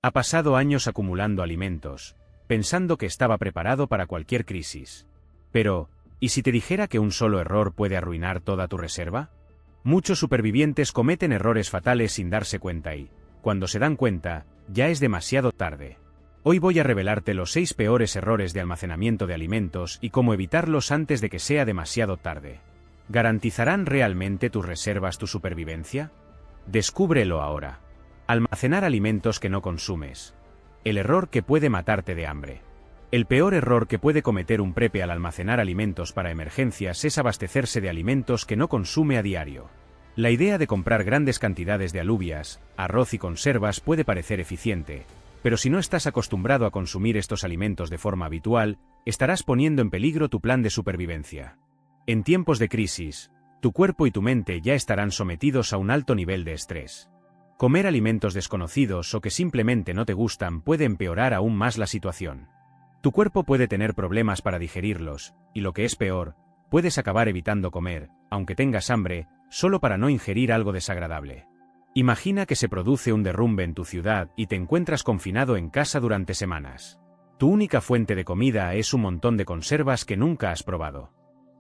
Ha pasado años acumulando alimentos, pensando que estaba preparado para cualquier crisis. Pero, ¿y si te dijera que un solo error puede arruinar toda tu reserva? Muchos supervivientes cometen errores fatales sin darse cuenta y, cuando se dan cuenta, ya es demasiado tarde. Hoy voy a revelarte los 6 peores errores de almacenamiento de alimentos y cómo evitarlos antes de que sea demasiado tarde. ¿Garantizarán realmente tus reservas tu supervivencia? Descúbrelo ahora. Almacenar alimentos que no consumes. El error que puede matarte de hambre. El peor error que puede cometer un prepe al almacenar alimentos para emergencias es abastecerse de alimentos que no consume a diario. La idea de comprar grandes cantidades de alubias, arroz y conservas puede parecer eficiente, pero si no estás acostumbrado a consumir estos alimentos de forma habitual, estarás poniendo en peligro tu plan de supervivencia. En tiempos de crisis, tu cuerpo y tu mente ya estarán sometidos a un alto nivel de estrés. Comer alimentos desconocidos o que simplemente no te gustan puede empeorar aún más la situación. Tu cuerpo puede tener problemas para digerirlos, y lo que es peor, puedes acabar evitando comer, aunque tengas hambre, solo para no ingerir algo desagradable. Imagina que se produce un derrumbe en tu ciudad y te encuentras confinado en casa durante semanas. Tu única fuente de comida es un montón de conservas que nunca has probado.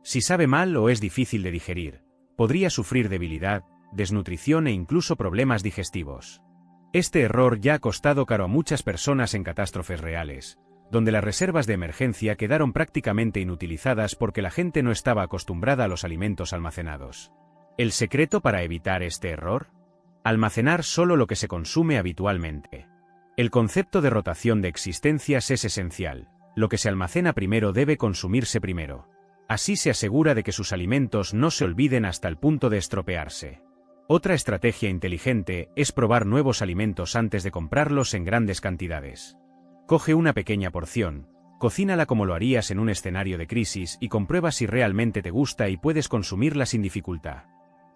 Si sabe mal o es difícil de digerir, podrías sufrir debilidad, desnutrición e incluso problemas digestivos. Este error ya ha costado caro a muchas personas en catástrofes reales, donde las reservas de emergencia quedaron prácticamente inutilizadas porque la gente no estaba acostumbrada a los alimentos almacenados. ¿El secreto para evitar este error? Almacenar solo lo que se consume habitualmente. El concepto de rotación de existencias es esencial. Lo que se almacena primero debe consumirse primero. Así se asegura de que sus alimentos no se olviden hasta el punto de estropearse. Otra estrategia inteligente es probar nuevos alimentos antes de comprarlos en grandes cantidades. Coge una pequeña porción, cocínala como lo harías en un escenario de crisis y comprueba si realmente te gusta y puedes consumirla sin dificultad.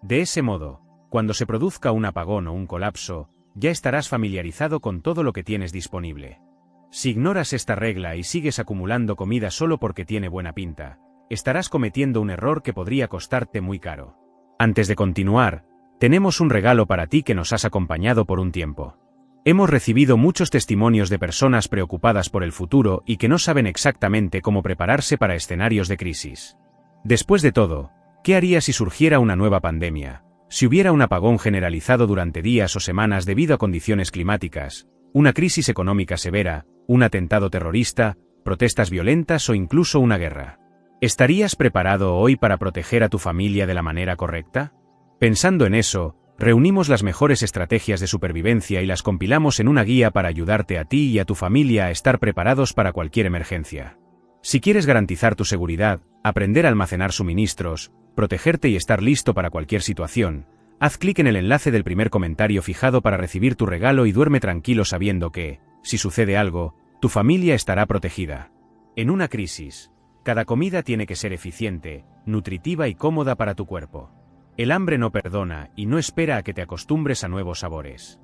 De ese modo, cuando se produzca un apagón o un colapso, ya estarás familiarizado con todo lo que tienes disponible. Si ignoras esta regla y sigues acumulando comida solo porque tiene buena pinta, estarás cometiendo un error que podría costarte muy caro. Antes de continuar, tenemos un regalo para ti que nos has acompañado por un tiempo. Hemos recibido muchos testimonios de personas preocupadas por el futuro y que no saben exactamente cómo prepararse para escenarios de crisis. Después de todo, ¿qué harías si surgiera una nueva pandemia? Si hubiera un apagón generalizado durante días o semanas debido a condiciones climáticas, una crisis económica severa, un atentado terrorista, protestas violentas o incluso una guerra. ¿Estarías preparado hoy para proteger a tu familia de la manera correcta? Pensando en eso, reunimos las mejores estrategias de supervivencia y las compilamos en una guía para ayudarte a ti y a tu familia a estar preparados para cualquier emergencia. Si quieres garantizar tu seguridad, aprender a almacenar suministros, protegerte y estar listo para cualquier situación, haz clic en el enlace del primer comentario fijado para recibir tu regalo y duerme tranquilo sabiendo que, si sucede algo, tu familia estará protegida. En una crisis, cada comida tiene que ser eficiente, nutritiva y cómoda para tu cuerpo. El hambre no perdona y no espera a que te acostumbres a nuevos sabores.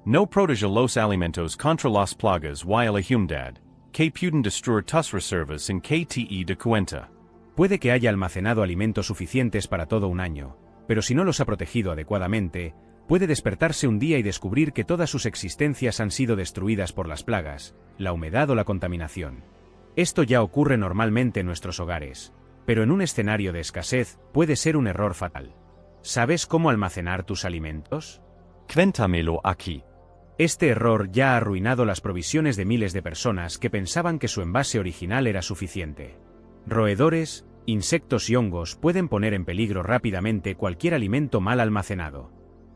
No protege los alimentos contra las plagas y la humedad, que pueden destruir tus reservas en que te de cuenta. Puede que haya almacenado alimentos suficientes para todo un año, pero si no los ha protegido adecuadamente, puede despertarse un día y descubrir que todas sus existencias han sido destruidas por las plagas, la humedad o la contaminación. Esto ya ocurre normalmente en nuestros hogares, pero en un escenario de escasez puede ser un error fatal. ¿Sabes cómo almacenar tus alimentos? Cuéntamelo aquí. Este error ya ha arruinado las provisiones de miles de personas que pensaban que su envase original era suficiente. Roedores, insectos y hongos pueden poner en peligro rápidamente cualquier alimento mal almacenado.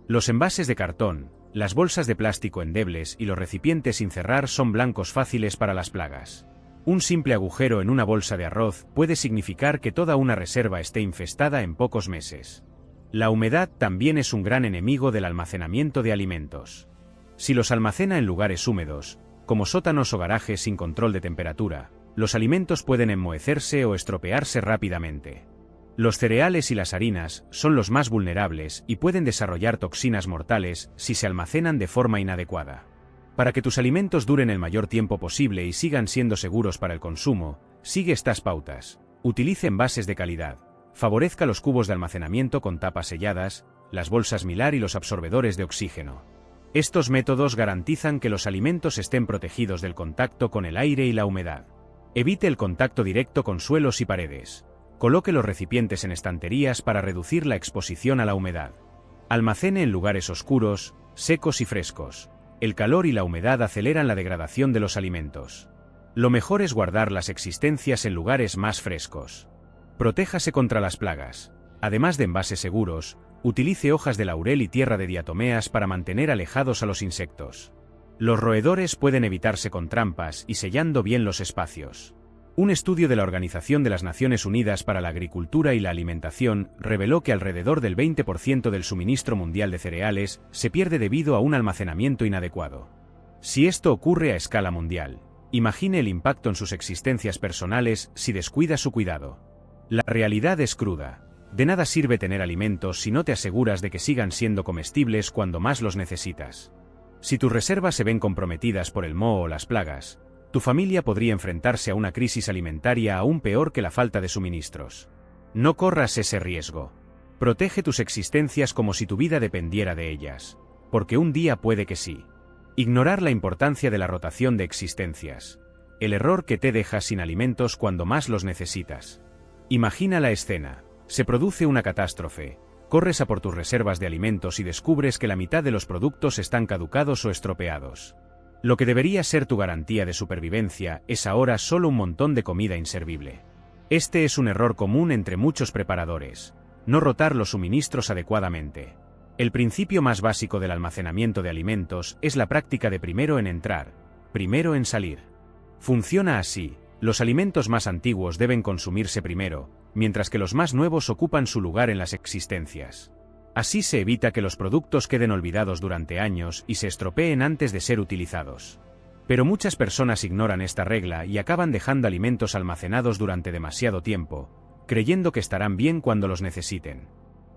Los envases de cartón, las bolsas de plástico endebles y los recipientes sin cerrar son blancos fáciles para las plagas. Un simple agujero en una bolsa de arroz puede significar que toda una reserva esté infestada en pocos meses. La humedad también es un gran enemigo del almacenamiento de alimentos. Si los almacena en lugares húmedos, como sótanos o garajes sin control de temperatura, los alimentos pueden enmohecerse o estropearse rápidamente. Los cereales y las harinas son los más vulnerables y pueden desarrollar toxinas mortales si se almacenan de forma inadecuada. Para que tus alimentos duren el mayor tiempo posible y sigan siendo seguros para el consumo, sigue estas pautas. Utilice envases de calidad. Favorezca los cubos de almacenamiento con tapas selladas, las bolsas Mylar y los absorbedores de oxígeno. Estos métodos garantizan que los alimentos estén protegidos del contacto con el aire y la humedad. Evite el contacto directo con suelos y paredes. Coloque los recipientes en estanterías para reducir la exposición a la humedad. Almacene en lugares oscuros, secos y frescos. El calor y la humedad aceleran la degradación de los alimentos. Lo mejor es guardar las existencias en lugares más frescos. Protéjase contra las plagas. Además de envases seguros, utilice hojas de laurel y tierra de diatomeas para mantener alejados a los insectos. Los roedores pueden evitarse con trampas y sellando bien los espacios. Un estudio de la Organización de las Naciones Unidas para la Agricultura y la Alimentación reveló que alrededor del 20% del suministro mundial de cereales se pierde debido a un almacenamiento inadecuado. Si esto ocurre a escala mundial, imagine el impacto en sus existencias personales si descuida su cuidado. La realidad es cruda. De nada sirve tener alimentos si no te aseguras de que sigan siendo comestibles cuando más los necesitas. Si tus reservas se ven comprometidas por el moho o las plagas, tu familia podría enfrentarse a una crisis alimentaria aún peor que la falta de suministros. No corras ese riesgo. Protege tus existencias como si tu vida dependiera de ellas, porque un día puede que sí. Ignorar la importancia de la rotación de existencias. El error que te deja sin alimentos cuando más los necesitas. Imagina la escena. Se produce una catástrofe. Corres a por tus reservas de alimentos y descubres que la mitad de los productos están caducados o estropeados. Lo que debería ser tu garantía de supervivencia es ahora solo un montón de comida inservible. Este es un error común entre muchos preparadores. No rotar los suministros adecuadamente. El principio más básico del almacenamiento de alimentos es la práctica de primero en entrar, primero en salir. Funciona así: los alimentos más antiguos deben consumirse primero, mientras que los más nuevos ocupan su lugar en las existencias. Así se evita que los productos queden olvidados durante años y se estropeen antes de ser utilizados. Pero muchas personas ignoran esta regla y acaban dejando alimentos almacenados durante demasiado tiempo, creyendo que estarán bien cuando los necesiten.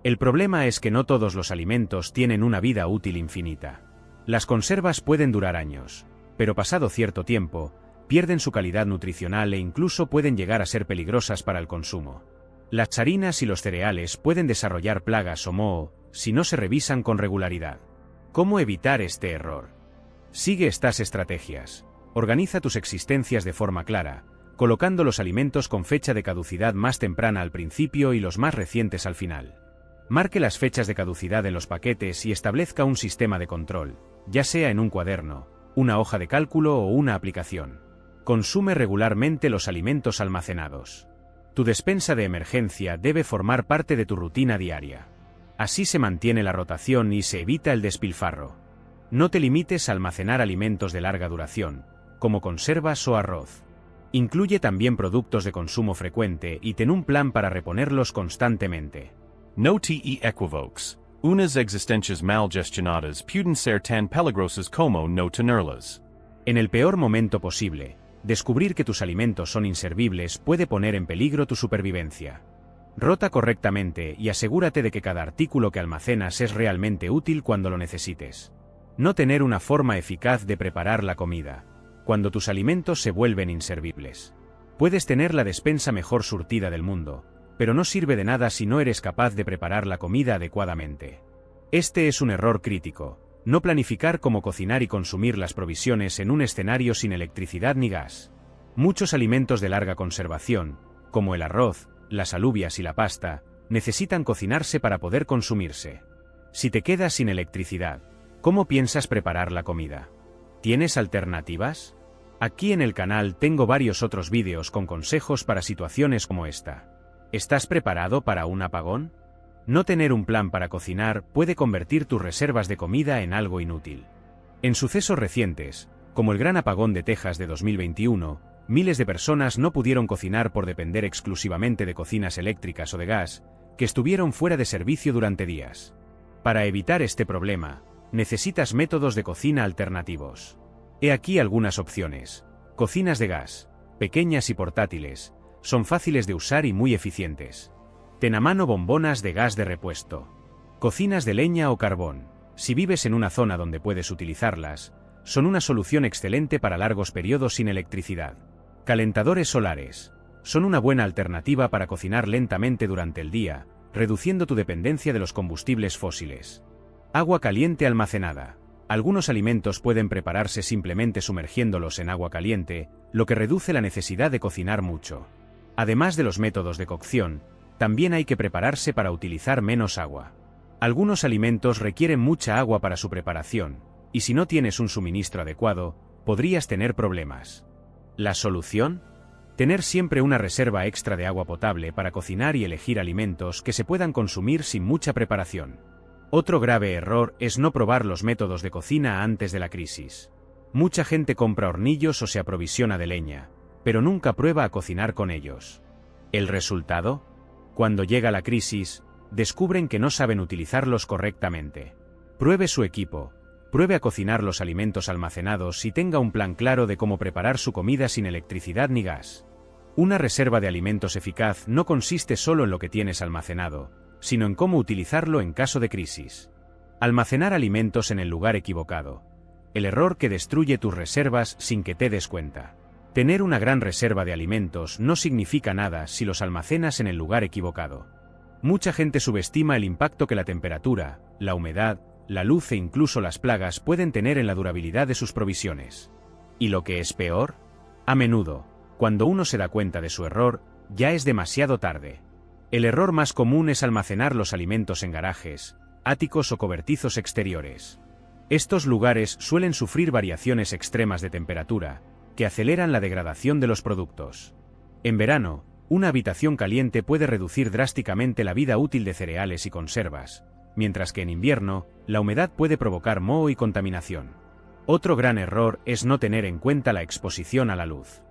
El problema es que no todos los alimentos tienen una vida útil infinita. Las conservas pueden durar años, pero pasado cierto tiempo, pierden su calidad nutricional e incluso pueden llegar a ser peligrosas para el consumo. Las harinas y los cereales pueden desarrollar plagas o moho si no se revisan con regularidad. ¿Cómo evitar este error? Sigue estas estrategias. Organiza tus existencias de forma clara, colocando los alimentos con fecha de caducidad más temprana al principio y los más recientes al final. Marque las fechas de caducidad en los paquetes y establezca un sistema de control, ya sea en un cuaderno, una hoja de cálculo o una aplicación. Consume regularmente los alimentos almacenados. Tu despensa de emergencia debe formar parte de tu rutina diaria. Así se mantiene la rotación y se evita el despilfarro. No te limites a almacenar alimentos de larga duración, como conservas o arroz. Incluye también productos de consumo frecuente y ten un plan para reponerlos constantemente. No te equivoques. Unas existencias mal gestionadas pueden ser tan peligrosas como no tenerlas. En el peor momento posible, descubrir que tus alimentos son inservibles puede poner en peligro tu supervivencia. Rota correctamente y asegúrate de que cada artículo que almacenas es realmente útil cuando lo necesites. No tener una forma eficaz de preparar la comida. Cuando tus alimentos se vuelven inservibles. Puedes tener la despensa mejor surtida del mundo, pero no sirve de nada si no eres capaz de preparar la comida adecuadamente. Este es un error crítico. No planificar cómo cocinar y consumir las provisiones en un escenario sin electricidad ni gas. Muchos alimentos de larga conservación, como el arroz, las alubias y la pasta, necesitan cocinarse para poder consumirse. Si te quedas sin electricidad, ¿cómo piensas preparar la comida? ¿Tienes alternativas? Aquí en el canal tengo varios otros vídeos con consejos para situaciones como esta. ¿Estás preparado para un apagón? No tener un plan para cocinar puede convertir tus reservas de comida en algo inútil. En sucesos recientes, como el gran apagón de Texas de 2021, miles de personas no pudieron cocinar por depender exclusivamente de cocinas eléctricas o de gas, que estuvieron fuera de servicio durante días. Para evitar este problema, necesitas métodos de cocina alternativos. He aquí algunas opciones. Cocinas de gas, pequeñas y portátiles, son fáciles de usar y muy eficientes. Ten a mano bombonas de gas de repuesto. Cocinas de leña o carbón. Si vives en una zona donde puedes utilizarlas, son una solución excelente para largos periodos sin electricidad. Calentadores solares. Son una buena alternativa para cocinar lentamente durante el día, reduciendo tu dependencia de los combustibles fósiles. Agua caliente almacenada. Algunos alimentos pueden prepararse simplemente sumergiéndolos en agua caliente, lo que reduce la necesidad de cocinar mucho. Además de los métodos de cocción, también hay que prepararse para utilizar menos agua. Algunos alimentos requieren mucha agua para su preparación, y si no tienes un suministro adecuado, podrías tener problemas. ¿La solución? Tener siempre una reserva extra de agua potable para cocinar y elegir alimentos que se puedan consumir sin mucha preparación. Otro grave error es no probar los métodos de cocina antes de la crisis. Mucha gente compra hornillos o se aprovisiona de leña, pero nunca prueba a cocinar con ellos. ¿El resultado? Cuando llega la crisis, descubren que no saben utilizarlos correctamente. Pruebe su equipo, pruebe a cocinar los alimentos almacenados y tenga un plan claro de cómo preparar su comida sin electricidad ni gas. Una reserva de alimentos eficaz no consiste solo en lo que tienes almacenado, sino en cómo utilizarlo en caso de crisis. Almacenar alimentos en el lugar equivocado. El error que destruye tus reservas sin que te des cuenta. Tener una gran reserva de alimentos no significa nada si los almacenas en el lugar equivocado. Mucha gente subestima el impacto que la temperatura, la humedad, la luz e incluso las plagas pueden tener en la durabilidad de sus provisiones. ¿Y lo que es peor? A menudo, cuando uno se da cuenta de su error, ya es demasiado tarde. El error más común es almacenar los alimentos en garajes, áticos o cobertizos exteriores. Estos lugares suelen sufrir variaciones extremas de temperatura, que aceleran la degradación de los productos. En verano, una habitación caliente puede reducir drásticamente la vida útil de cereales y conservas, mientras que en invierno, la humedad puede provocar moho y contaminación. Otro gran error es no tener en cuenta la exposición a la luz.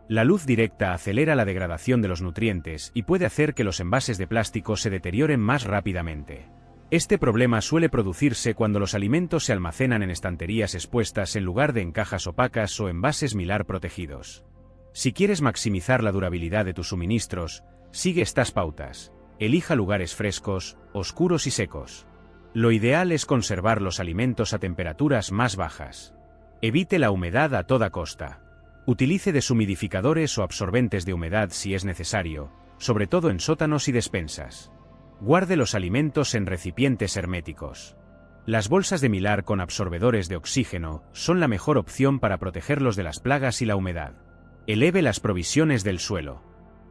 La luz directa acelera la degradación de los nutrientes y puede hacer que los envases de plástico se deterioren más rápidamente. Este problema suele producirse cuando los alimentos se almacenan en estanterías expuestas en lugar de en cajas opacas o envases Mylar protegidos. Si quieres maximizar la durabilidad de tus suministros, sigue estas pautas. Elija lugares frescos, oscuros y secos. Lo ideal es conservar los alimentos a temperaturas más bajas. Evite la humedad a toda costa. Utilice deshumidificadores o absorbentes de humedad si es necesario, sobre todo en sótanos y despensas. Guarde los alimentos en recipientes herméticos. Las bolsas de Mylar con absorbedores de oxígeno son la mejor opción para protegerlos de las plagas y la humedad. Eleve las provisiones del suelo.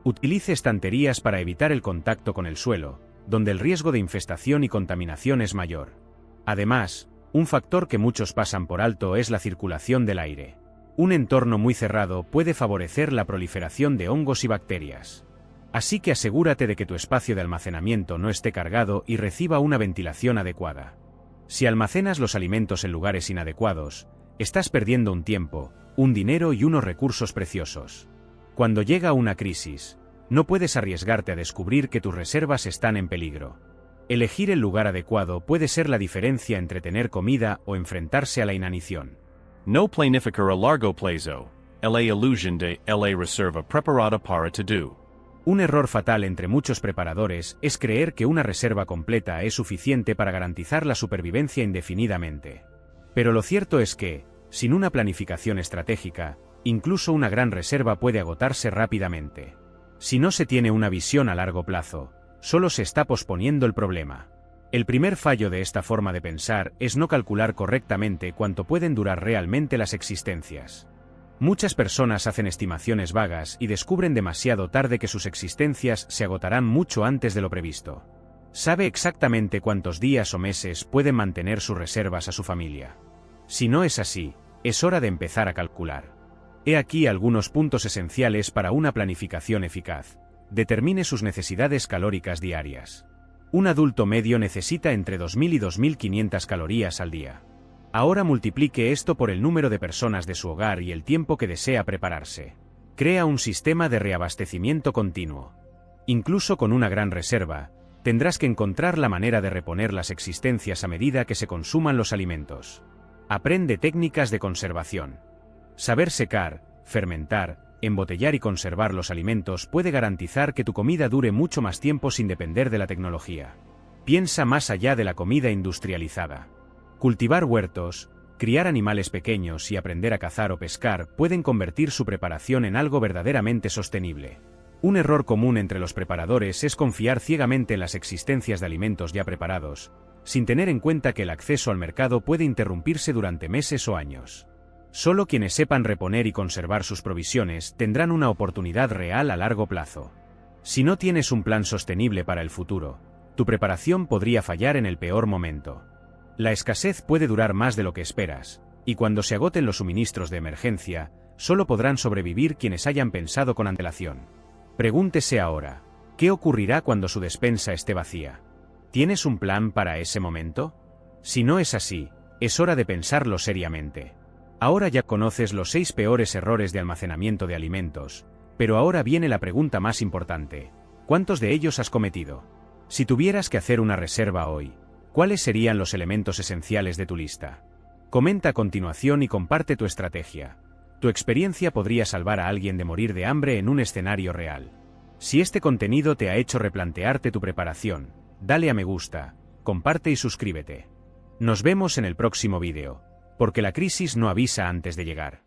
Utilice estanterías para evitar el contacto con el suelo, donde el riesgo de infestación y contaminación es mayor. Además, un factor que muchos pasan por alto es la circulación del aire. Un entorno muy cerrado puede favorecer la proliferación de hongos y bacterias. Así que asegúrate de que tu espacio de almacenamiento no esté cargado y reciba una ventilación adecuada. Si almacenas los alimentos en lugares inadecuados, estás perdiendo un tiempo, un dinero y unos recursos preciosos. Cuando llega una crisis, no puedes arriesgarte a descubrir que tus reservas están en peligro. Elegir el lugar adecuado puede ser la diferencia entre tener comida o enfrentarse a la inanición. No planificar a largo plazo, la ilusión de la reserva preparada para todo. Un error fatal entre muchos preparadores es creer que una reserva completa es suficiente para garantizar la supervivencia indefinidamente. Pero lo cierto es que, sin una planificación estratégica, incluso una gran reserva puede agotarse rápidamente. Si no se tiene una visión a largo plazo, solo se está posponiendo el problema. El primer fallo de esta forma de pensar es no calcular correctamente cuánto pueden durar realmente las existencias. Muchas personas hacen estimaciones vagas y descubren demasiado tarde que sus existencias se agotarán mucho antes de lo previsto. Sabe exactamente cuántos días o meses pueden mantener sus reservas a su familia. Si no es así, es hora de empezar a calcular. He aquí algunos puntos esenciales para una planificación eficaz. Determine sus necesidades calóricas diarias. Un adulto medio necesita entre 2.000 y 2.500 calorías al día. Ahora multiplique esto por el número de personas de su hogar y el tiempo que desea prepararse. Crea un sistema de reabastecimiento continuo. Incluso con una gran reserva, tendrás que encontrar la manera de reponer las existencias a medida que se consuman los alimentos. Aprende técnicas de conservación. Saber secar, fermentar, embotellar y conservar los alimentos puede garantizar que tu comida dure mucho más tiempo sin depender de la tecnología. Piensa más allá de la comida industrializada. Cultivar huertos, criar animales pequeños y aprender a cazar o pescar pueden convertir su preparación en algo verdaderamente sostenible. Un error común entre los preparadores es confiar ciegamente en las existencias de alimentos ya preparados, sin tener en cuenta que el acceso al mercado puede interrumpirse durante meses o años. Solo quienes sepan reponer y conservar sus provisiones tendrán una oportunidad real a largo plazo. Si no tienes un plan sostenible para el futuro, tu preparación podría fallar en el peor momento. La escasez puede durar más de lo que esperas, y cuando se agoten los suministros de emergencia, solo podrán sobrevivir quienes hayan pensado con antelación. Pregúntese ahora, ¿qué ocurrirá cuando su despensa esté vacía? ¿Tienes un plan para ese momento? Si no es así, es hora de pensarlo seriamente. Ahora ya conoces los 6 peores errores de almacenamiento de alimentos, pero ahora viene la pregunta más importante. ¿Cuántos de ellos has cometido? Si tuvieras que hacer una reserva hoy, ¿cuáles serían los elementos esenciales de tu lista? Comenta a continuación y comparte tu estrategia. Tu experiencia podría salvar a alguien de morir de hambre en un escenario real. Si este contenido te ha hecho replantearte tu preparación, dale a me gusta, comparte y suscríbete. Nos vemos en el próximo vídeo, porque la crisis no avisa antes de llegar.